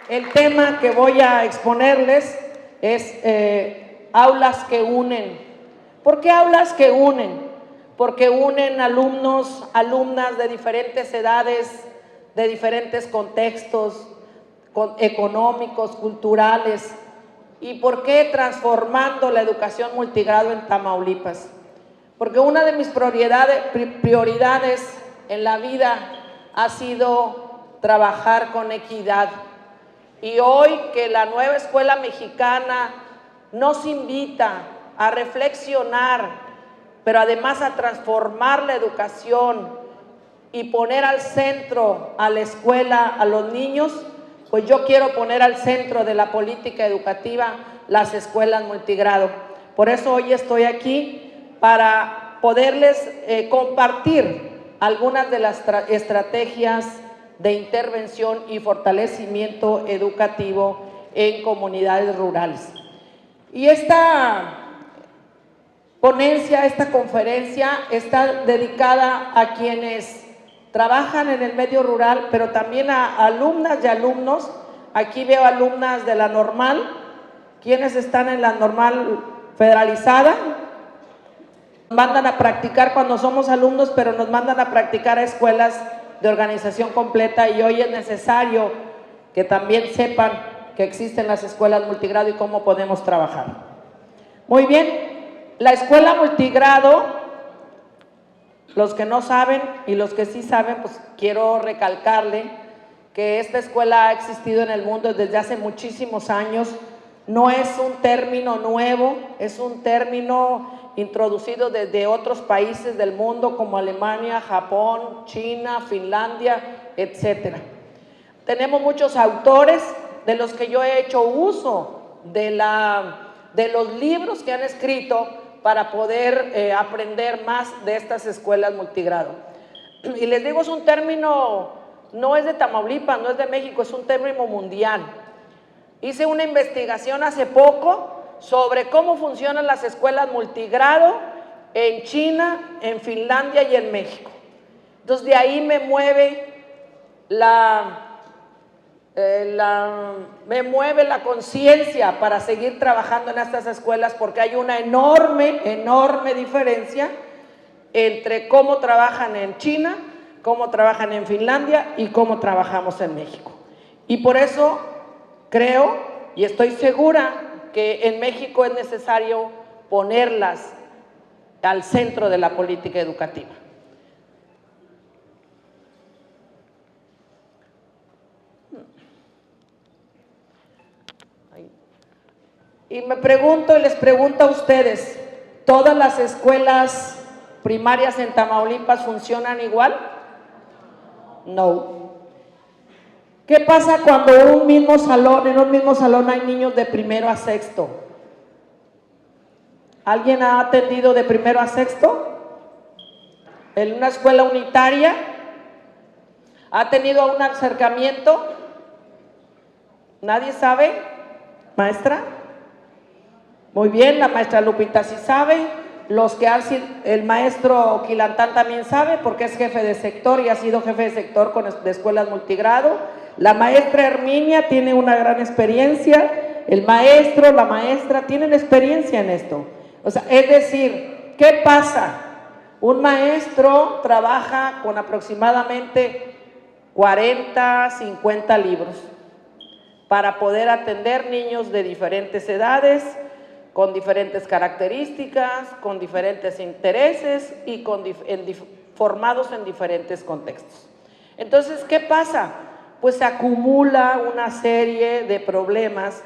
El tema que voy a exponerles es aulas que unen. ¿Por qué aulas que unen? Porque unen alumnos, alumnas de diferentes edades, de diferentes contextos económicos, culturales. ¿Y por qué transformando la educación multigrado en Tamaulipas? Porque una de mis prioridades en la vida ha sido trabajar con equidad. Y hoy que la nueva escuela mexicana nos invita a reflexionar, pero además a transformar la educación y poner al centro a la escuela, a los niños, pues yo quiero poner al centro de la política educativa las escuelas multigrado. Por eso hoy estoy aquí para poderles compartir algunas de las estrategias de intervención y fortalecimiento educativo en comunidades rurales. Y esta ponencia, esta conferencia está dedicada a quienes trabajan en el medio rural, pero también a alumnas y alumnos. Aquí veo alumnas de la normal. ¿Quiénes están en la normal federalizada? Nos mandan a practicar cuando somos alumnos, pero nos mandan a practicar a escuelas de organización completa, y hoy es necesario que también sepan que existen las escuelas multigrado y cómo podemos trabajar. Muy bien, la escuela multigrado, los que no saben y los que sí saben, pues quiero recalcarle que esta escuela ha existido en el mundo desde hace muchísimos años. No es un término nuevo, es un término introducido desde otros países del mundo como Alemania, Japón, China, Finlandia, etcétera. Tenemos muchos autores de los que yo he hecho uso de los libros que han escrito para poder aprender más de estas escuelas multigrado. Y les digo, es un término, no es de Tamaulipas, no es de México, es un término mundial. Hice una investigación hace poco sobre cómo funcionan las escuelas multigrado en China, en Finlandia y en México. Entonces de ahí me mueve la conciencia para seguir trabajando en estas escuelas, porque hay una enorme diferencia entre cómo trabajan en China, cómo trabajan en Finlandia y cómo trabajamos en México. Y por eso creo y estoy segura que en México es necesario ponerlas al centro de la política educativa. Y me pregunto y les pregunto a ustedes, ¿todas las escuelas primarias en Tamaulipas funcionan igual? No. ¿Qué pasa cuando en un mismo salón hay niños de primero a sexto? ¿Alguien ha atendido de primero a sexto? ¿En una escuela unitaria? ¿Ha tenido un acercamiento? ¿Nadie sabe? ¿Maestra? Muy bien, la maestra Lupita sí sabe. Los que han sido, el maestro Quilantán también sabe porque es jefe de sector y ha sido jefe de sector de escuelas multigrado. La maestra Herminia tiene una gran experiencia, el maestro, la maestra tienen experiencia en esto. O sea, es decir, ¿qué pasa? Un maestro trabaja con aproximadamente 40, 50 libros para poder atender niños de diferentes edades, con diferentes características, con diferentes intereses y formados en diferentes contextos. Entonces, ¿qué pasa? Pues se acumula una serie de problemas,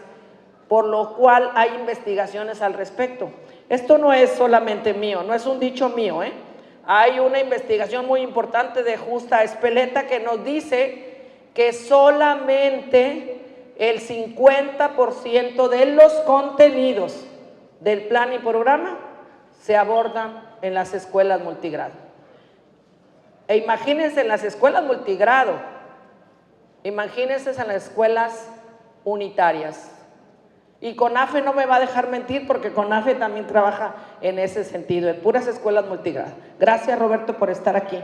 por lo cual hay investigaciones al respecto. Esto no es solamente mío, no es un dicho mío, ¿eh? Hay una investigación muy importante de Justa Espeleta que nos dice que solamente el 50% de los contenidos del plan y programa se abordan en las escuelas multigrado. E imagínense en las escuelas multigrado, imagínense en las escuelas unitarias. Y CONAFE no me va a dejar mentir porque CONAFE también trabaja en ese sentido, en puras escuelas multigrado. Gracias, Roberto, por estar aquí.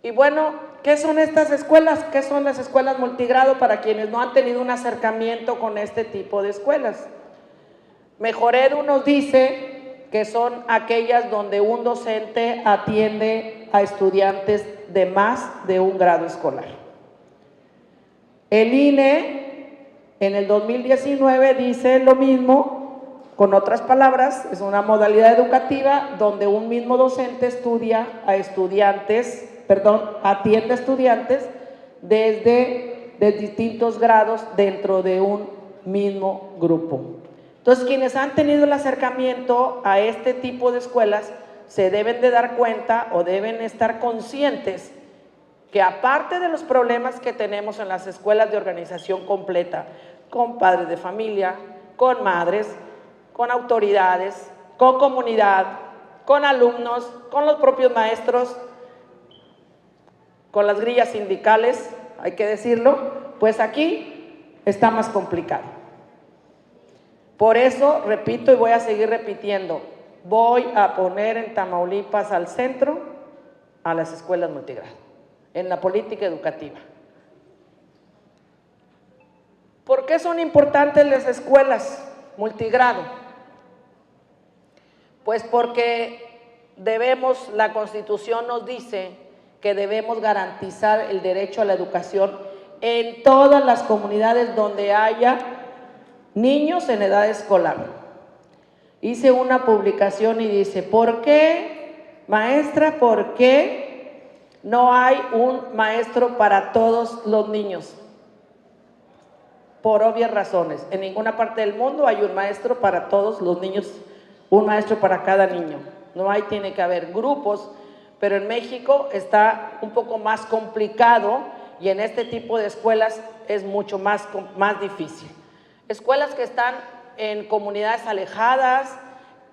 Y bueno, ¿qué son estas escuelas? ¿Qué son las escuelas multigrado para quienes no han tenido un acercamiento con este tipo de escuelas? Mejoredu nos dice que son aquellas donde un docente atiende a estudiantes de más de un grado escolar. El INE en el 2019 dice lo mismo, con otras palabras, es una modalidad educativa donde un mismo docente atiende a estudiantes desde distintos grados dentro de un mismo grupo. Entonces, quienes han tenido el acercamiento a este tipo de escuelas se deben de dar cuenta o deben estar conscientes que aparte de los problemas que tenemos en las escuelas de organización completa, con padres de familia, con madres, con autoridades, con comunidad, con alumnos, con los propios maestros, con las grillas sindicales, hay que decirlo, pues aquí está más complicado. Por eso, repito y voy a seguir repitiendo, voy a poner en Tamaulipas al centro a las escuelas multigrado, en la política educativa. ¿Por qué son importantes las escuelas multigrado? Pues porque la Constitución nos dice que debemos garantizar el derecho a la educación en todas las comunidades donde haya niños en edad escolar. Hice una publicación y dice, ¿por qué, maestra, por qué no hay un maestro para todos los niños? Por obvias razones. En ninguna parte del mundo hay un maestro para todos los niños, un maestro para cada niño. No hay, tiene que haber grupos, pero en México está un poco más complicado y en este tipo de escuelas es mucho más difícil. Escuelas que están en comunidades alejadas,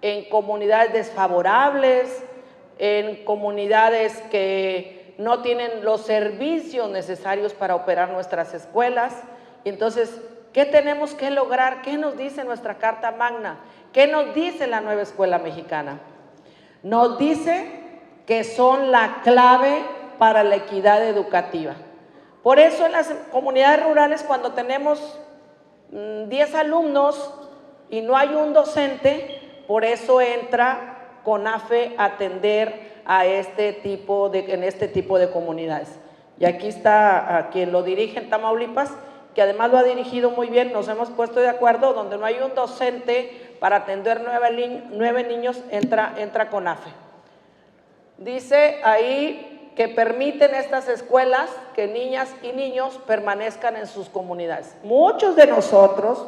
en comunidades desfavorables, en comunidades que no tienen los servicios necesarios para operar nuestras escuelas. Y entonces, ¿qué tenemos que lograr? ¿Qué nos dice nuestra Carta Magna? ¿Qué nos dice la nueva escuela mexicana? Nos dice que son la clave para la equidad educativa. Por eso en las comunidades rurales, cuando tenemos 10 alumnos y no hay un docente, por eso entra CONAFE a atender a en este tipo de comunidades. Y aquí está a quien lo dirige en Tamaulipas, que además lo ha dirigido muy bien, nos hemos puesto de acuerdo, donde no hay un docente para atender 9 niños, entra CONAFE. Dice ahí que permiten estas escuelas que niñas y niños permanezcan en sus comunidades. Muchos de nosotros,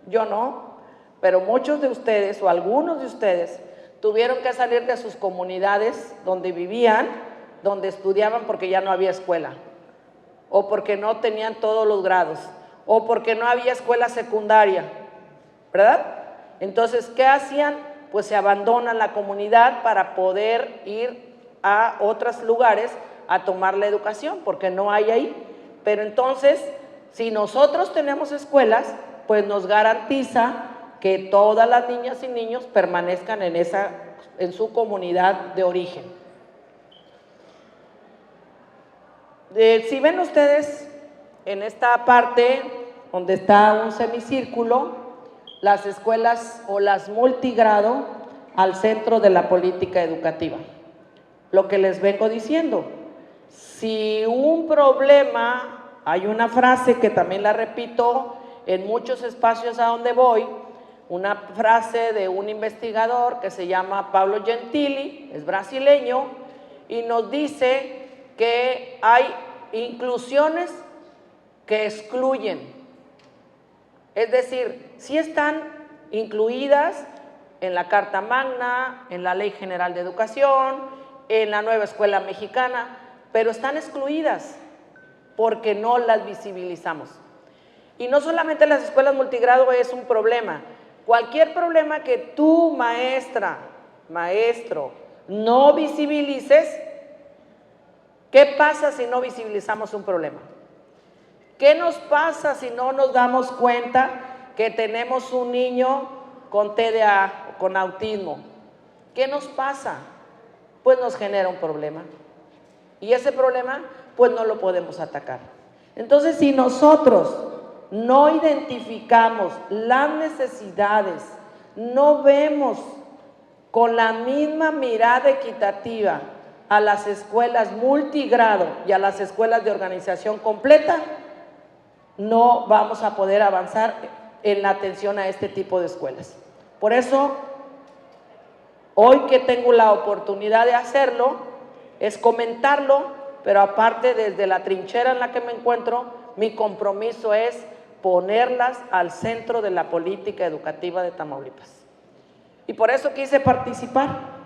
yo no, pero muchos de ustedes o algunos de ustedes tuvieron que salir de sus comunidades donde vivían, donde estudiaban porque ya no había escuela, o porque no tenían todos los grados, o porque no había escuela secundaria, ¿verdad? Entonces, ¿qué hacían? Pues se abandonan la comunidad para poder ir a otros lugares a tomar la educación, porque no hay ahí. Pero entonces, si nosotros tenemos escuelas, pues nos garantiza que todas las niñas y niños permanezcan en su comunidad de origen. Si ven ustedes en esta parte donde está un semicírculo, las escuelas o las multigrado al centro de la política educativa. Lo que les vengo diciendo, si un problema, hay una frase que también la repito en muchos espacios a donde voy, una frase de un investigador que se llama Pablo Gentili, es brasileño, y nos dice que hay inclusiones que excluyen. Es decir, sí están incluidas en la Carta Magna, en la Ley General de Educación, en la nueva escuela mexicana, pero están excluidas porque no las visibilizamos. Y no solamente las escuelas multigrado es un problema. Cualquier problema que tú, maestra, maestro, no visibilices, ¿qué pasa si no visibilizamos un problema? ¿Qué nos pasa si no nos damos cuenta que tenemos un niño con TDA o con autismo? ¿Qué nos pasa? Pues nos genera un problema. Y ese problema, pues no lo podemos atacar. Entonces, si nosotros no identificamos las necesidades, no vemos con la misma mirada equitativa a las escuelas multigrado y a las escuelas de organización completa, no vamos a poder avanzar en la atención a este tipo de escuelas. Por eso, hoy que tengo la oportunidad de hacerlo, es comentarlo, pero aparte desde la trinchera en la que me encuentro, mi compromiso es ponerlas al centro de la política educativa de Tamaulipas. Y por eso quise participar.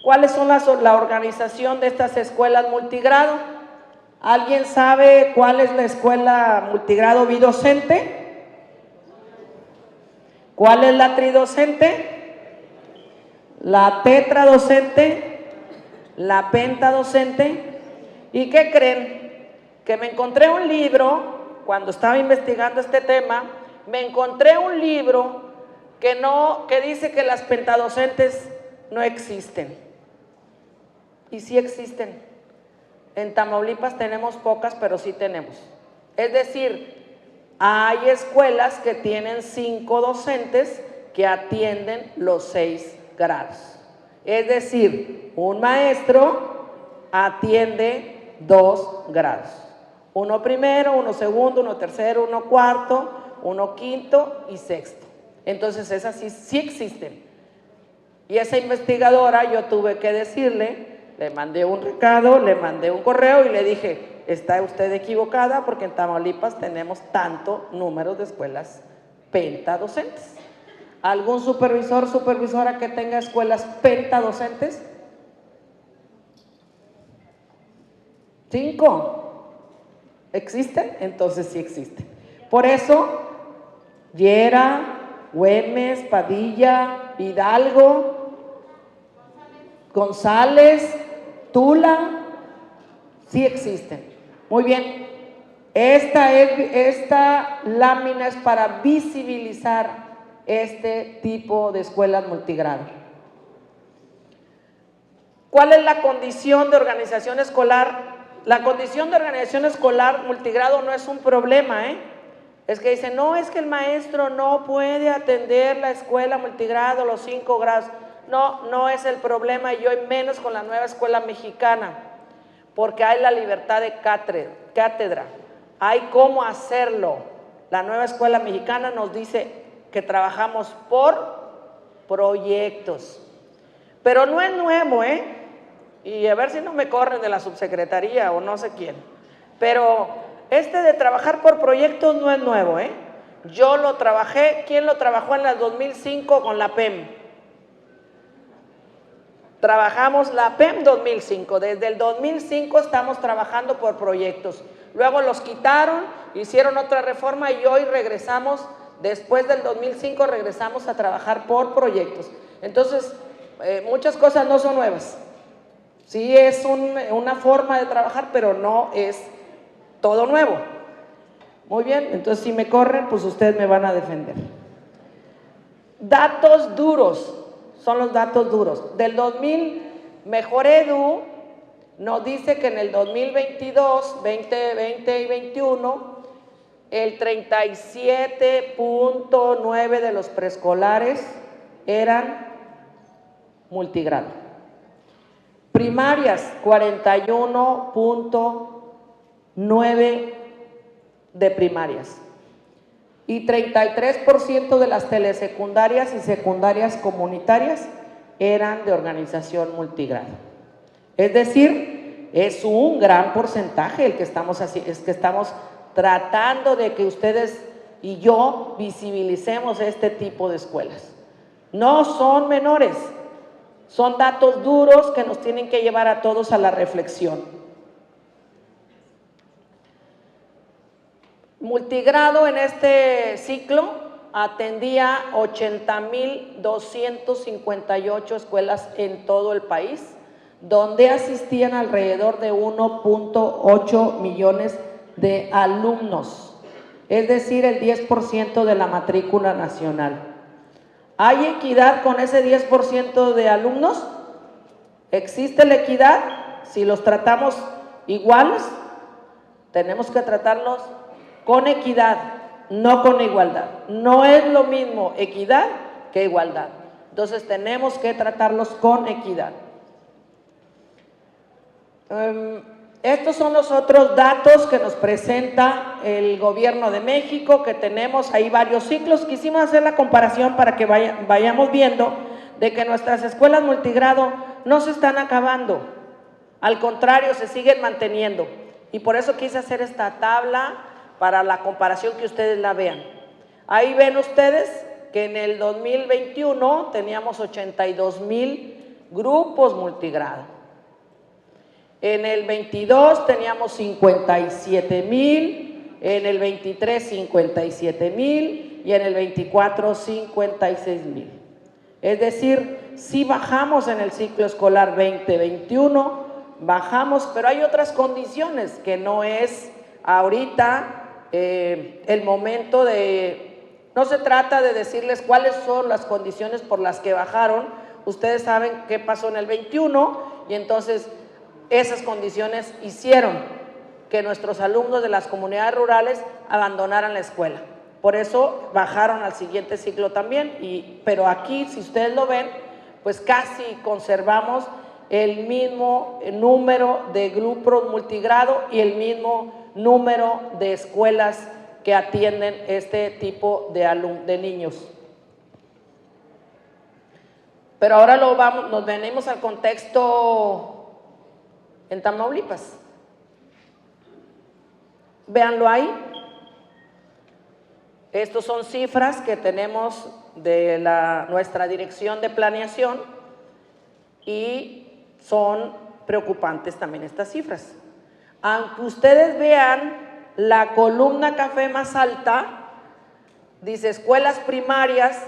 ¿Cuáles son la organización de estas escuelas multigrado? ¿Alguien sabe cuál es la escuela multigrado bidocente? ¿Cuál es la tridocente? ¿La tetradocente? ¿La pentadocente? ¿Y qué creen? Que me encontré un libro, cuando estaba investigando este tema, me encontré un libro que dice que las pentadocentes no existen. Y sí existen. En Tamaulipas tenemos pocas, pero sí tenemos. Es decir, hay escuelas que tienen 5 docentes que atienden los 6 grados. Es decir, un maestro atiende 2 grados. Uno primero, uno segundo, uno tercero, uno cuarto, uno quinto y sexto. Entonces esas sí existen. Y esa investigadora yo tuve que decirle, le mandé un recado, le mandé un correo y le dije, está usted equivocada porque en Tamaulipas tenemos tanto número de escuelas pentadocentes. ¿Algún supervisor, supervisora que tenga escuelas pentadocentes? 5. ¿Existen? Entonces sí existen. Por eso, Llera, Güemes, Padilla, Hidalgo, González, Tula, sí existen. Muy bien, esta lámina es para visibilizar este tipo de escuelas multigrado. ¿Cuál es la condición de organización escolar? La condición de organización escolar multigrado no es un problema, Es que dicen, no, es que el maestro no puede atender la escuela multigrado, los 5 grados. No, no es el problema, y hoy menos con la nueva escuela mexicana, porque hay la libertad de cátedra, hay cómo hacerlo. La nueva escuela mexicana nos dice que trabajamos por proyectos, pero no es nuevo, y a ver si no me corren de la subsecretaría o no sé quién, pero de trabajar por proyectos no es nuevo, Yo lo trabajé. ¿Quién lo trabajó en el 2005 con la PEM? Trabajamos la PEM 2005, desde el 2005 estamos trabajando por proyectos. Luego los quitaron, hicieron otra reforma y hoy regresamos, después del 2005 regresamos a trabajar por proyectos. Entonces, muchas cosas no son nuevas. Sí es una forma de trabajar, pero no es todo nuevo. Muy bien, entonces si me corren, pues ustedes me van a defender. Datos duros, son los datos duros. Del 2000, Mejor Edu nos dice que en el 2022, 2020 y 21, el 37.9% de los preescolares eran multigrado. Primarias, 41.9% de primarias. Y 33% de las telesecundarias y secundarias comunitarias eran de organización multigrado. Es decir, es un gran porcentaje el que estamos tratando de que ustedes y yo visibilicemos este tipo de escuelas. No son menores, son datos duros que nos tienen que llevar a todos a la reflexión. Multigrado en este ciclo atendía 80,258 escuelas en todo el país, donde asistían alrededor de 1.8 millones de alumnos, es decir, el 10% de la matrícula nacional. ¿Hay equidad con ese 10% de alumnos? ¿Existe la equidad? si los tratamos iguales, tenemos que tratarlos con equidad, no con igualdad. No es lo mismo equidad que igualdad. Entonces tenemos que tratarlos con equidad. Estos son los otros datos que nos presenta el Gobierno de México, que tenemos ahí varios ciclos. Quisimos hacer la comparación para que vayamos viendo de que nuestras escuelas multigrado no se están acabando, al contrario, se siguen manteniendo. Y por eso quise hacer esta tabla para la comparación, que ustedes la vean. Ahí ven ustedes que en el 2021 teníamos 82,000 grupos multigrado. En el 22 teníamos 57,000, en el 23 57,000 y en el 24 56,000. Es decir, sí bajamos en el ciclo escolar 2021, bajamos, pero hay otras condiciones que no es ahorita el momento de... No se trata de decirles cuáles son las condiciones por las que bajaron. Ustedes saben qué pasó en el 21 y entonces esas condiciones hicieron que nuestros alumnos de las comunidades rurales abandonaran la escuela. Por eso bajaron al siguiente ciclo también, pero aquí, si ustedes lo ven, pues casi conservamos el mismo número de grupos multigrado y el mismo número de escuelas que atienden este tipo de niños. Pero ahora nos venimos al contexto en Tamaulipas. Véanlo ahí. Estos son cifras que tenemos de nuestra dirección de planeación y son preocupantes también estas cifras. Aunque ustedes vean la columna café más alta, dice escuelas primarias,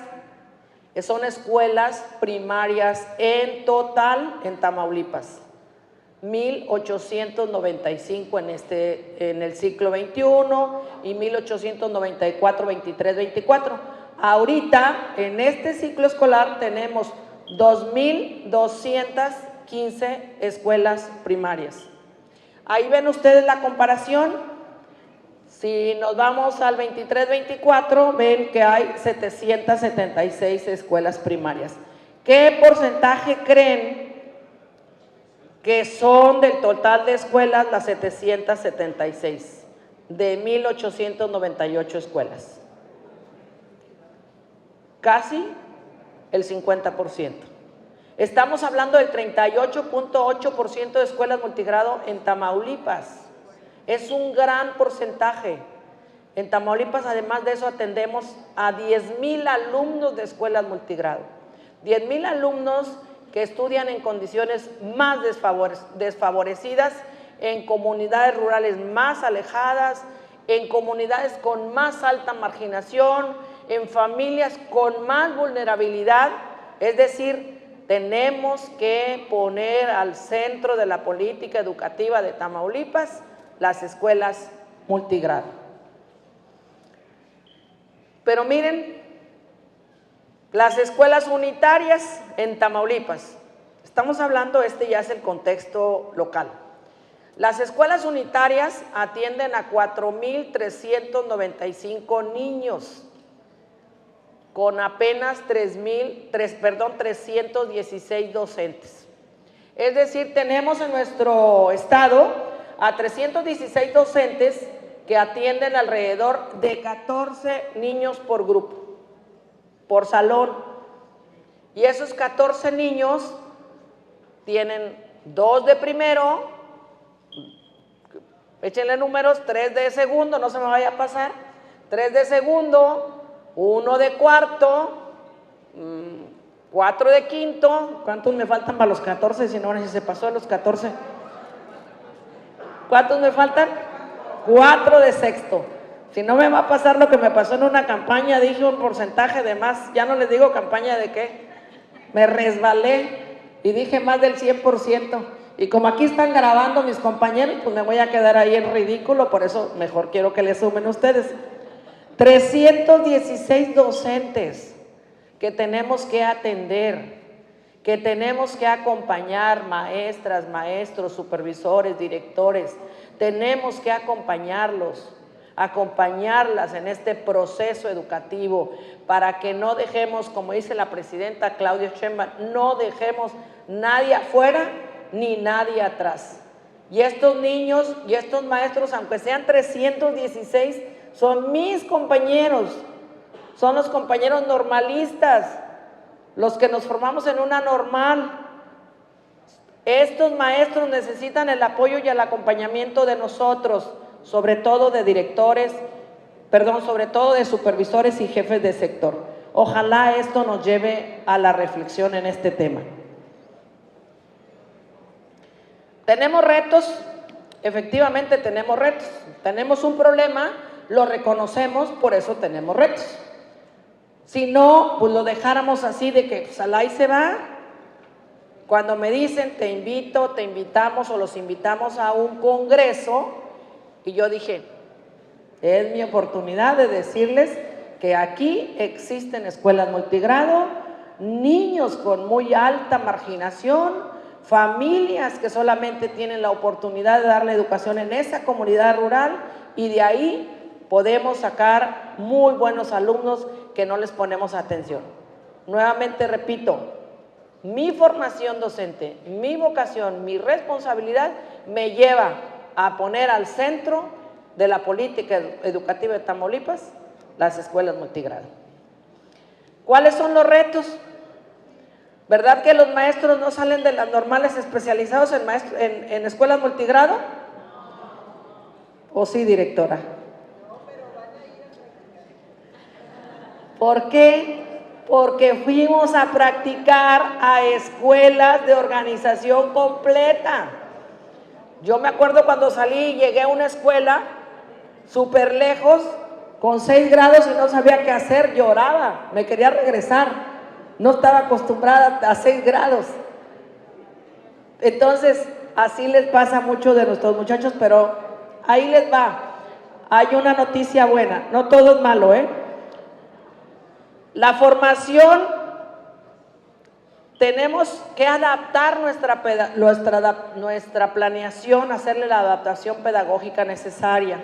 que son escuelas primarias en total en Tamaulipas. 1,895 en el ciclo 21 y 1,894, 23, 24. Ahorita, en este ciclo escolar, tenemos 2,215 escuelas primarias. Ahí ven ustedes la comparación. Si nos vamos al 23-24, ven que hay 776 escuelas primarias. ¿Qué porcentaje creen que son del total de escuelas las 776, de 1,898 escuelas? Casi el 50%. Estamos hablando del 38.8% de escuelas multigrado en Tamaulipas. Es un gran porcentaje. En Tamaulipas, además de eso, atendemos a 10,000 alumnos de escuelas multigrado. 10,000 alumnos que estudian en condiciones más desfavorecidas, en comunidades rurales más alejadas, en comunidades con más alta marginación, en familias con más vulnerabilidad. Es decir, tenemos que poner al centro de la política educativa de Tamaulipas las escuelas multigrado. Pero miren, las escuelas unitarias en Tamaulipas, estamos hablando, ya es el contexto local. Las escuelas unitarias atienden a 4,395 niños, con apenas 316 docentes. Es decir, tenemos en nuestro estado a 316 docentes que atienden alrededor de 14 niños por grupo, por salón. Y esos 14 niños tienen 2 de primero, échenle números, 3 de segundo, no se me vaya a pasar, 3 de segundo, 1 de cuarto, 4 de quinto. ¿Cuántos me faltan para los 14? Si no, si se pasó a los 14. ¿Cuántos me faltan? 4 de sexto. Si no me va a pasar lo que me pasó en una campaña, dije un porcentaje de más, ya no les digo campaña de qué, me resbalé y dije más del 100%. Y como aquí están grabando mis compañeros, pues me voy a quedar ahí en ridículo, por eso mejor quiero que le sumen ustedes. 316 docentes que tenemos que atender, que tenemos que acompañar maestras, maestros, supervisores, directores, tenemos que acompañarlos, acompañarlas en este proceso educativo para que no dejemos, como dice la presidenta Claudia Sheinbaum, no dejemos nadie afuera ni nadie atrás. Y estos niños y estos maestros, aunque sean 316, son mis compañeros, son los compañeros normalistas, los que nos formamos en una normal. Estos maestros necesitan el apoyo y el acompañamiento de nosotros, sobre todo de directores, sobre todo de supervisores y jefes de sector. Ojalá esto nos lleve a la reflexión en este tema. ¿Tenemos retos? Efectivamente tenemos retos. Tenemos un problema, lo reconocemos, por eso tenemos retos. Si no, pues lo dejáramos así de que pues, ahí se va. Cuando me dicen te invito, te invitamos o los invitamos a un congreso, y yo dije, es mi oportunidad de decirles que aquí existen escuelas multigrado, niños con muy alta marginación, familias que solamente tienen la oportunidad de darle educación en esa comunidad rural, y de ahí podemos sacar muy buenos alumnos que no les ponemos atención. Nuevamente repito, mi formación docente, mi vocación, mi responsabilidad me lleva a poner al centro de la política educativa de Tamaulipas las escuelas multigrado. ¿Cuáles son los retos? ¿Verdad que los maestros no salen de las normales especializados en escuelas multigrado? ¿O sí, directora? ¿Por qué? Porque fuimos a practicar a escuelas de organización completa. Yo me acuerdo cuando salí, llegué a una escuela súper lejos, con 6 grados y no sabía qué hacer, lloraba, me quería regresar, no estaba acostumbrada a 6 grados. Entonces, así les pasa a muchos de nuestros muchachos, pero ahí les va. Hay una noticia buena, no todo es malo, ¿eh? La formación, tenemos que adaptar nuestra planeación, hacerle la adaptación pedagógica necesaria.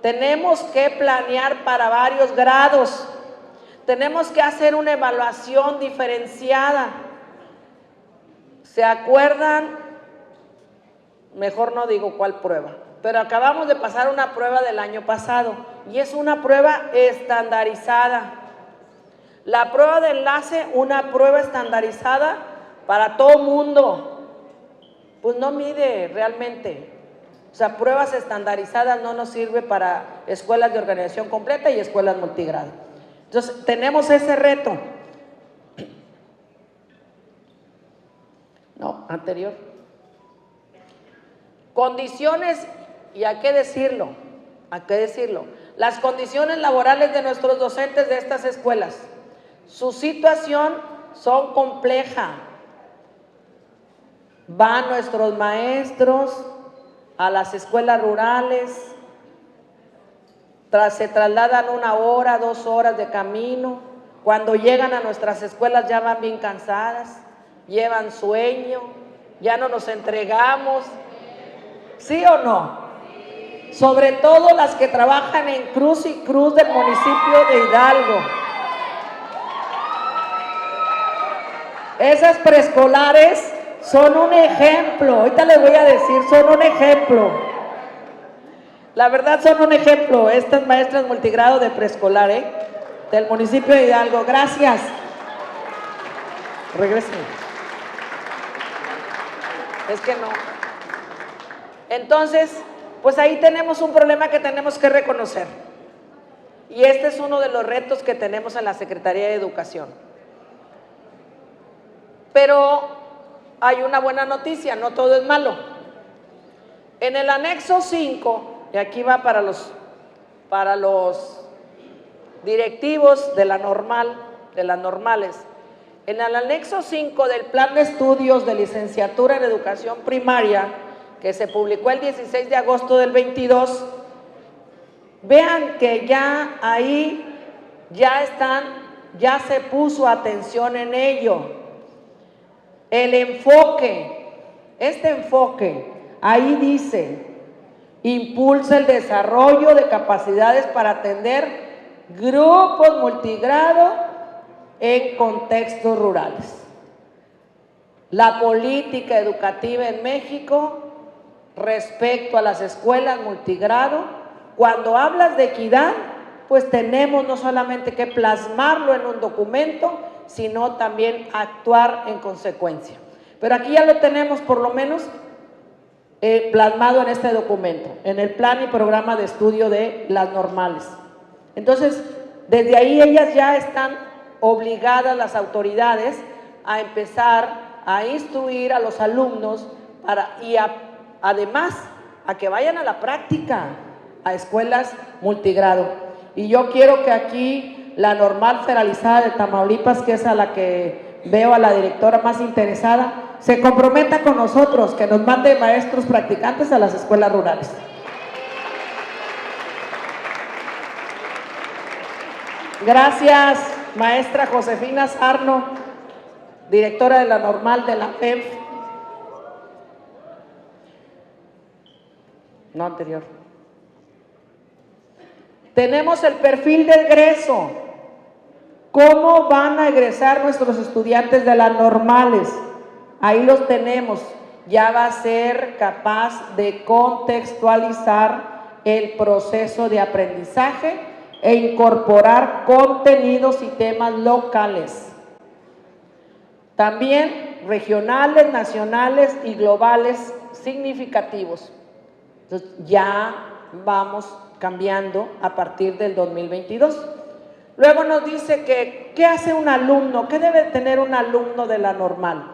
Tenemos que planear para varios grados. Tenemos que hacer una evaluación diferenciada. ¿Se acuerdan? Mejor no digo cuál prueba, pero acabamos de pasar una prueba del año pasado y es una prueba estandarizada. La prueba de enlace, una prueba estandarizada para todo mundo, pues no mide realmente. O sea, pruebas estandarizadas no nos sirve para escuelas de organización completa y escuelas multigrado. Entonces, tenemos ese reto. No, anterior. Condiciones, y hay que decirlo, las condiciones laborales de nuestros docentes de estas escuelas. Su situación son complejas. Van nuestros maestros a las escuelas rurales, se trasladan 1 hora, 2 horas de camino. Cuando llegan a nuestras escuelas ya van bien cansadas, llevan sueño, ya no nos entregamos. ¿Sí o no? Sobre todo las que trabajan en Cruz y Cruz del municipio de Hidalgo. Esas preescolares son un ejemplo, ahorita les voy a decir, son un ejemplo. La verdad son un ejemplo, estas maestras multigrado de preescolar, del municipio de Hidalgo. Gracias. Regresen. Es que no. Entonces, pues ahí tenemos un problema que tenemos que reconocer. Y este es uno de los retos que tenemos en la Secretaría de Educación. Pero hay una buena noticia, no todo es malo. En el anexo 5, y aquí va para los directivos de las normales, en el anexo 5 del plan de estudios de licenciatura en educación primaria, que se publicó el 16 de agosto del 22, vean que ya ahí ya se puso atención en ello. El enfoque, este enfoque, ahí dice, impulsa el desarrollo de capacidades para atender grupos multigrado en contextos rurales. La política educativa en México respecto a las escuelas multigrado, cuando hablas de equidad, pues tenemos no solamente que plasmarlo en un documento, sino también actuar en consecuencia. Pero aquí ya lo tenemos por lo menos plasmado en este documento, en el plan y programa de estudio de las normales. Entonces, desde ahí ellas ya están obligadas, las autoridades, a empezar a instruir a los alumnos además a que vayan a la práctica a escuelas multigrado. Y yo quiero que aquí la normal federalizada de Tamaulipas, que es a la que veo a la directora más interesada, se comprometa con nosotros, que nos mande maestros practicantes a las escuelas rurales. Gracias, maestra Josefina Sarno, directora de la normal de la FEF. No, anterior. Tenemos el perfil de egreso. ¿Cómo van a egresar nuestros estudiantes de las normales? Ahí los tenemos. Ya va a ser capaz de contextualizar el proceso de aprendizaje e incorporar contenidos y temas locales. También regionales, nacionales y globales significativos. Entonces, ya vamos cambiando a partir del 2022. Luego nos dice que, ¿qué hace un alumno? ¿Qué debe tener un alumno de la normal?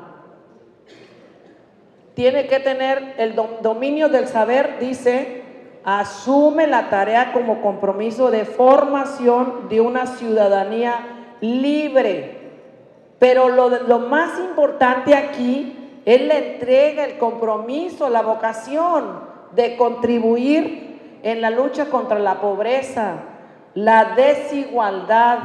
Tiene que tener el dominio del saber, dice, asume la tarea como compromiso de formación de una ciudadanía libre. Pero lo más importante aquí es la entrega, el compromiso, la vocación de contribuir en la lucha contra la pobreza, la desigualdad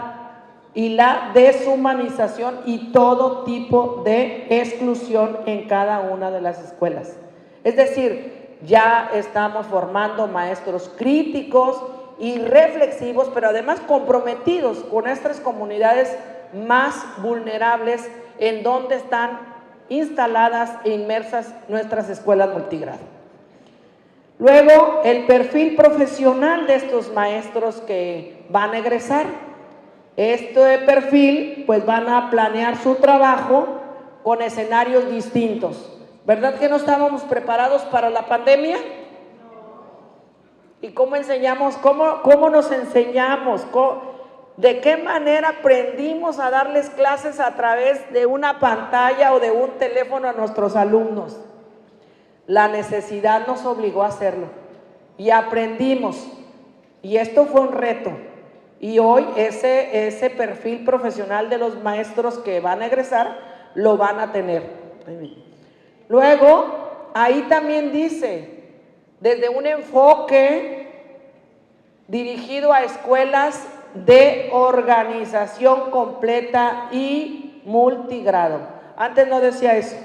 y la deshumanización y todo tipo de exclusión en cada una de las escuelas. Es decir, ya estamos formando maestros críticos y reflexivos, pero además comprometidos con nuestras comunidades más vulnerables en donde están instaladas e inmersas nuestras escuelas multigrado. Luego, el perfil profesional de estos maestros que van a egresar. Este perfil, pues van a planear su trabajo con escenarios distintos. ¿Verdad que no estábamos preparados para la pandemia? ¿Y cómo enseñamos? ¿Cómo nos enseñamos? ¿De qué manera aprendimos a darles clases a través de una pantalla o de un teléfono a nuestros alumnos? La necesidad nos obligó a hacerlo y aprendimos, y esto fue un reto, y hoy ese perfil profesional de los maestros que van a egresar lo van a tener. Luego, ahí también dice, desde un enfoque dirigido a escuelas de organización completa y multigrado. Antes no decía eso,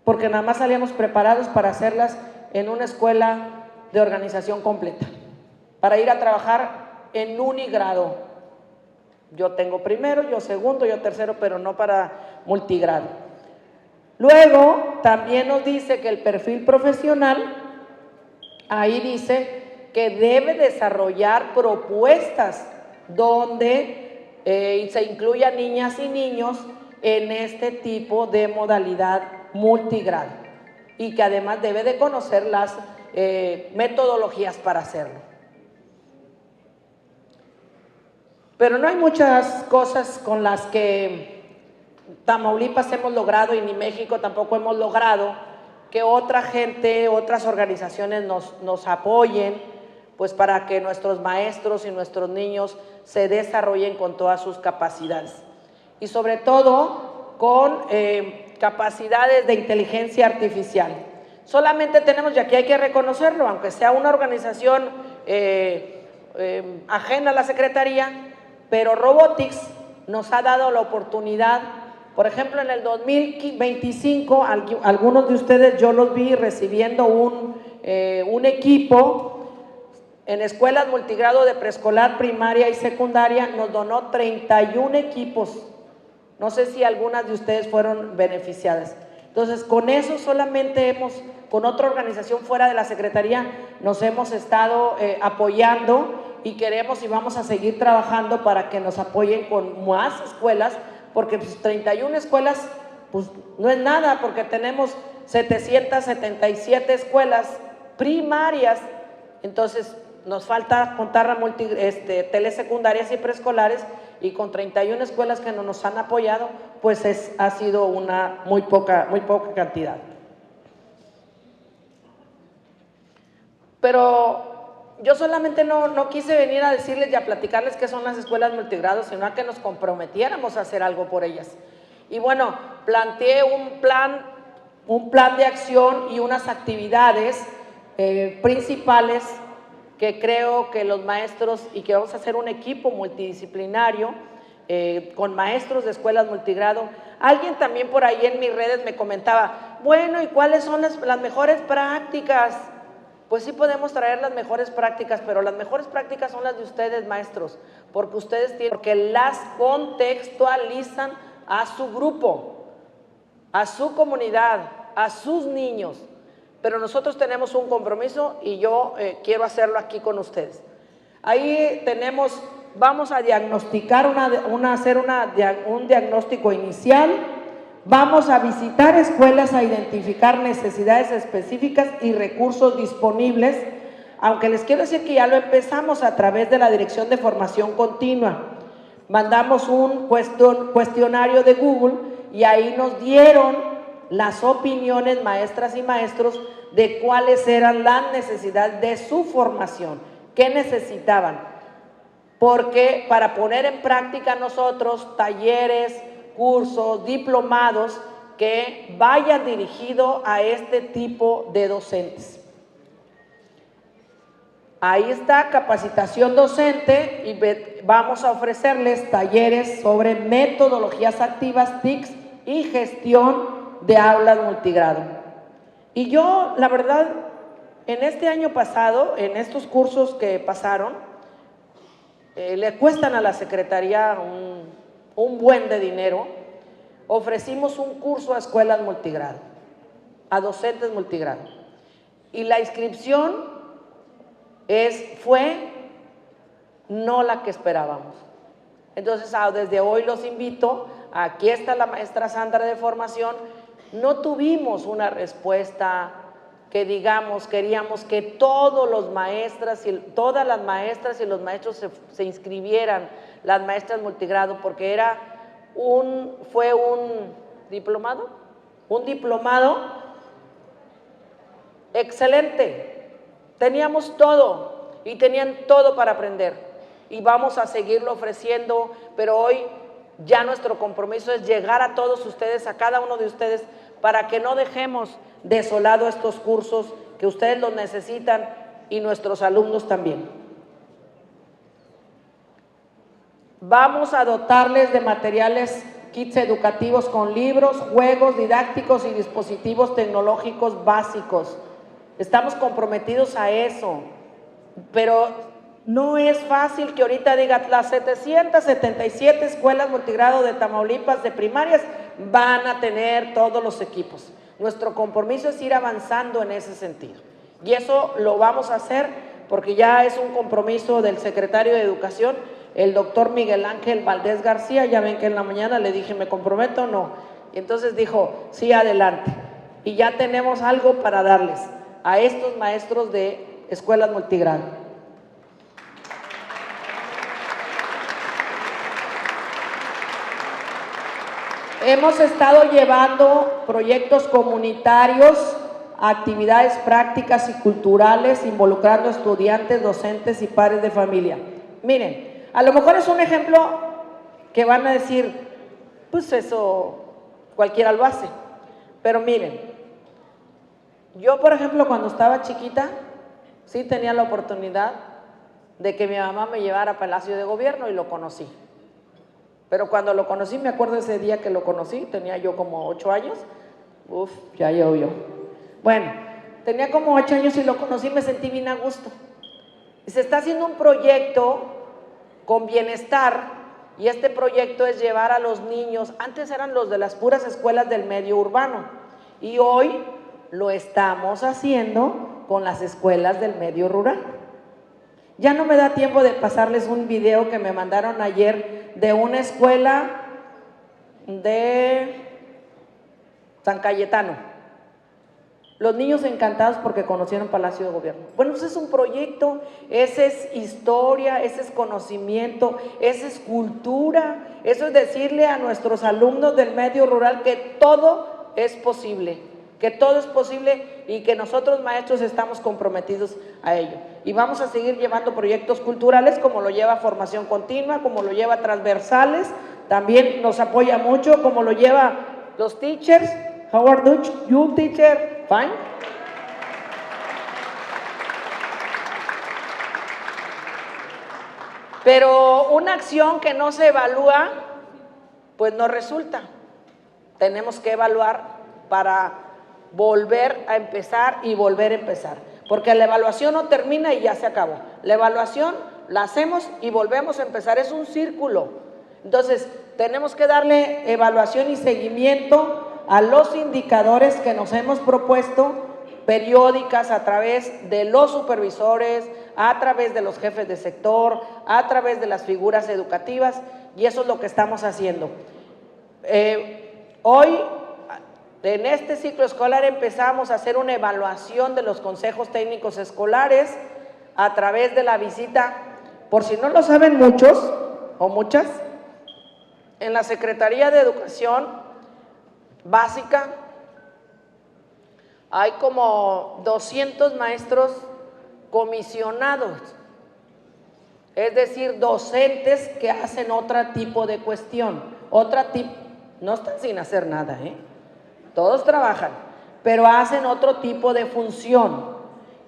porque nada más salíamos preparados para hacerlas en una escuela de organización completa, para ir a trabajar en unigrado. Yo tengo primero, yo segundo, yo tercero, pero no para multigrado. Luego, también nos dice que el perfil profesional, ahí dice que debe desarrollar propuestas donde se incluyan niñas y niños en este tipo de modalidad multigrado y que además debe de conocer las metodologías para hacerlo. Pero no hay muchas cosas con las que Tamaulipas hemos logrado, y ni México tampoco hemos logrado, que otra gente, otras organizaciones nos apoyen, pues para que nuestros maestros y nuestros niños se desarrollen con todas sus capacidades. Y sobre todo con capacidades de inteligencia artificial. Solamente tenemos, y aquí hay que reconocerlo, aunque sea una organización ajena a la Secretaría, pero Robotics nos ha dado la oportunidad Por ejemplo, en el 2025, algunos de ustedes yo los vi recibiendo un equipo en escuelas multigrado de preescolar, primaria y secundaria, nos donó 31 equipos. No sé si algunas de ustedes fueron beneficiadas. Entonces, con eso solamente con otra organización fuera de la Secretaría, nos hemos estado apoyando y queremos y vamos a seguir trabajando para que nos apoyen con más escuelas, porque pues, 31 escuelas pues no es nada, porque tenemos 777 escuelas primarias, entonces nos falta contar a telesecundarias y preescolares, y con 31 escuelas que no nos han apoyado, pues ha sido una muy poca cantidad. Pero yo solamente no quise venir a decirles y a platicarles qué son las escuelas multigrado, sino a que nos comprometiéramos a hacer algo por ellas. Y bueno, planteé un plan de acción y unas actividades principales que creo que los maestros, y que vamos a hacer un equipo multidisciplinario con maestros de escuelas multigrado. Alguien también por ahí en mis redes me comentaba, bueno, ¿y cuáles son las mejores prácticas? Pues sí podemos traer las mejores prácticas, pero las mejores prácticas son las de ustedes, maestros, porque las contextualizan a su grupo, a su comunidad, a sus niños. Pero nosotros tenemos un compromiso y yo quiero hacerlo aquí con ustedes. Ahí vamos a diagnosticar, hacer un diagnóstico inicial, vamos a visitar escuelas a identificar necesidades específicas y recursos disponibles, aunque les quiero decir que ya lo empezamos a través de la Dirección de Formación Continua. Mandamos un cuestionario de Google y ahí nos dieron las opiniones, maestras y maestros, de cuáles eran las necesidades de su formación, qué necesitaban, porque para poner en práctica nosotros talleres, cursos, diplomados que vayan dirigidos a este tipo de docentes. Ahí está capacitación docente y vamos a ofrecerles talleres sobre metodologías activas, TICs y gestión de aulas multigrado. Y yo, la verdad, en este año pasado, en estos cursos que pasaron, le cuestan a la Secretaría un buen de dinero, ofrecimos un curso a escuelas multigrado, a docentes multigrado. Y la inscripción fue no la que esperábamos. Entonces, desde hoy los invito, aquí está la maestra Sandra de formación. No tuvimos una respuesta que digamos, queríamos que todas las maestras y los maestros se inscribieran, las maestras multigrado, porque fue un diplomado excelente. Teníamos todo y tenían todo para aprender y vamos a seguirlo ofreciendo, pero hoy ya nuestro compromiso es llegar a todos ustedes, a cada uno de ustedes, para que no dejemos desolado estos cursos, que ustedes los necesitan y nuestros alumnos también. Vamos a dotarles de materiales, kits educativos con libros, juegos didácticos y dispositivos tecnológicos básicos. Estamos comprometidos a eso, pero no es fácil que ahorita digan las 777 escuelas multigrado de Tamaulipas de primarias van a tener todos los equipos. Nuestro compromiso es ir avanzando en ese sentido. Y eso lo vamos a hacer porque ya es un compromiso del secretario de Educación, el doctor Miguel Ángel Valdés García. Ya ven que en la mañana le dije, ¿me comprometo o no? Y entonces dijo, sí, adelante. Y ya tenemos algo para darles a estos maestros de escuelas multigrado. Hemos estado llevando proyectos comunitarios, actividades prácticas y culturales involucrando estudiantes, docentes y padres de familia. Miren, a lo mejor es un ejemplo que van a decir, pues eso cualquiera lo hace, pero miren, yo por ejemplo cuando estaba chiquita, sí tenía la oportunidad de que mi mamá me llevara a Palacio de Gobierno y lo conocí. Pero cuando lo conocí, me acuerdo ese día que lo conocí, tenía yo como 8 años, ya llovió. Bueno, tenía como 8 años y lo conocí y me sentí bien a gusto. Y se está haciendo un proyecto con bienestar y este proyecto es llevar a los niños, antes eran los de las puras escuelas del medio urbano y hoy lo estamos haciendo con las escuelas del medio rural. Ya no me da tiempo de pasarles un video que me mandaron ayer de una escuela de San Cayetano. Los niños encantados porque conocieron Palacio de Gobierno. Bueno, ese es un proyecto, ese es historia, ese es conocimiento, esa es cultura. Eso es decirle a nuestros alumnos del medio rural que todo es posible, y que nosotros maestros estamos comprometidos a ello. Y vamos a seguir llevando proyectos culturales como lo lleva Formación Continua, como lo lleva Transversales, también nos apoya mucho, como lo lleva los teachers. How are you, teacher? Fine. Pero una acción que no se evalúa, pues no resulta. Tenemos que evaluar para volver a empezar y volver a empezar. Porque la evaluación no termina y ya se acabó. La evaluación la hacemos y volvemos a empezar. Es un círculo. Entonces, tenemos que darle evaluación y seguimiento a los indicadores que nos hemos propuesto, periódicas a través de los supervisores, a través de los jefes de sector, a través de las figuras educativas, y eso es lo que estamos haciendo. Hoy, en este ciclo escolar, empezamos a hacer una evaluación de los consejos técnicos escolares a través de la visita, por si no lo saben muchos o muchas, en la Secretaría de Educación Básica hay como 200 maestros comisionados, es decir, docentes que hacen otro tipo de cuestión, no están sin hacer nada, todos trabajan, pero hacen otro tipo de función.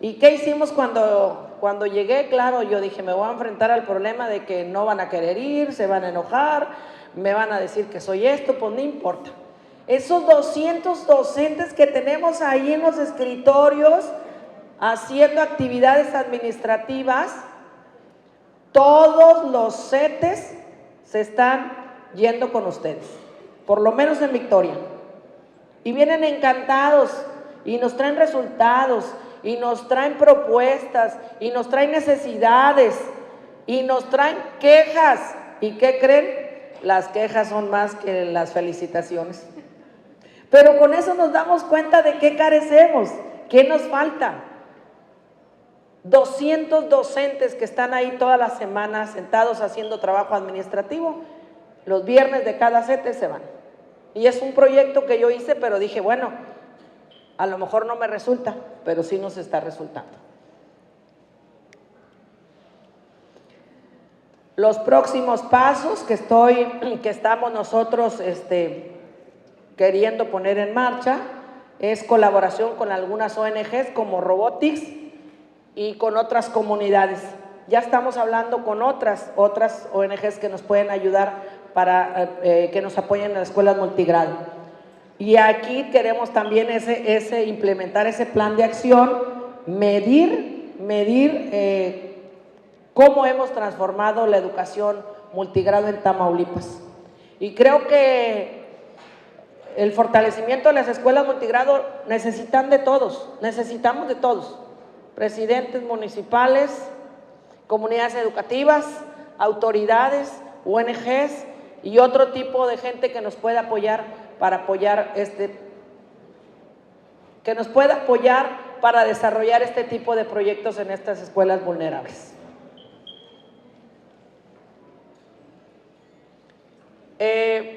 ¿Y qué hicimos cuando llegué? Claro, yo dije, me voy a enfrentar al problema de que no van a querer ir, se van a enojar, me van a decir que soy esto, pues no importa. Esos 200 docentes que tenemos ahí en los escritorios haciendo actividades administrativas, todos los CETES se están yendo con ustedes, por lo menos en Victoria. Y vienen encantados y nos traen resultados y nos traen propuestas y nos traen necesidades y nos traen quejas. ¿Y qué creen? Las quejas son más que las felicitaciones. Pero con eso nos damos cuenta de qué carecemos, qué nos falta. 200 docentes que están ahí toda la semana sentados haciendo trabajo administrativo, los viernes de cada CETE se van. Y es un proyecto que yo hice, pero dije, bueno, a lo mejor no me resulta, pero sí nos está resultando. Los próximos pasos que estamos nosotros queriendo poner en marcha es colaboración con algunas ONGs como Robotics y con otras comunidades. Ya estamos hablando con otras ONGs que nos pueden ayudar para que nos apoyen en las escuelas multigrado. Y aquí queremos también implementar ese plan de acción, medir cómo hemos transformado la educación multigrado en Tamaulipas. Y creo que el fortalecimiento de las escuelas multigrado necesitamos de todos, presidentes municipales, comunidades educativas, autoridades, ONGs y otro tipo de gente que nos pueda apoyar para desarrollar este tipo de proyectos en estas escuelas vulnerables.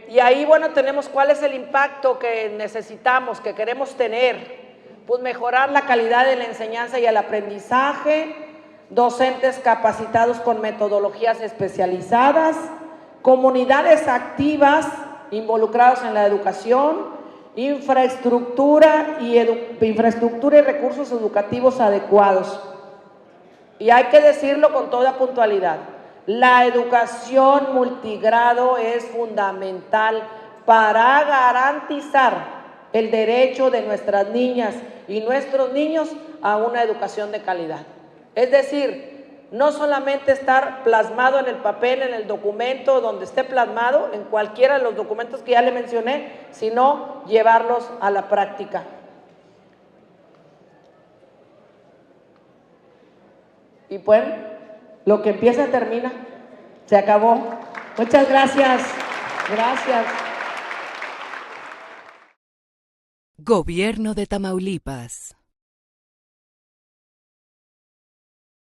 Y ahí, bueno, tenemos cuál es el impacto que necesitamos, que queremos tener. Pues mejorar la calidad de la enseñanza y el aprendizaje, docentes capacitados con metodologías especializadas, comunidades activas involucradas en la educación, infraestructura y recursos educativos adecuados. Y hay que decirlo con toda puntualidad, La educación multigrado es fundamental para garantizar el derecho de nuestras niñas y nuestros niños a una educación de calidad. Es decir, no solamente estar plasmado en el papel, en el documento, donde esté plasmado, en cualquiera de los documentos que ya le mencioné, sino llevarlos a la práctica. Y pues, lo que empieza termina. Se acabó. Muchas gracias. Gracias. Gobierno de Tamaulipas.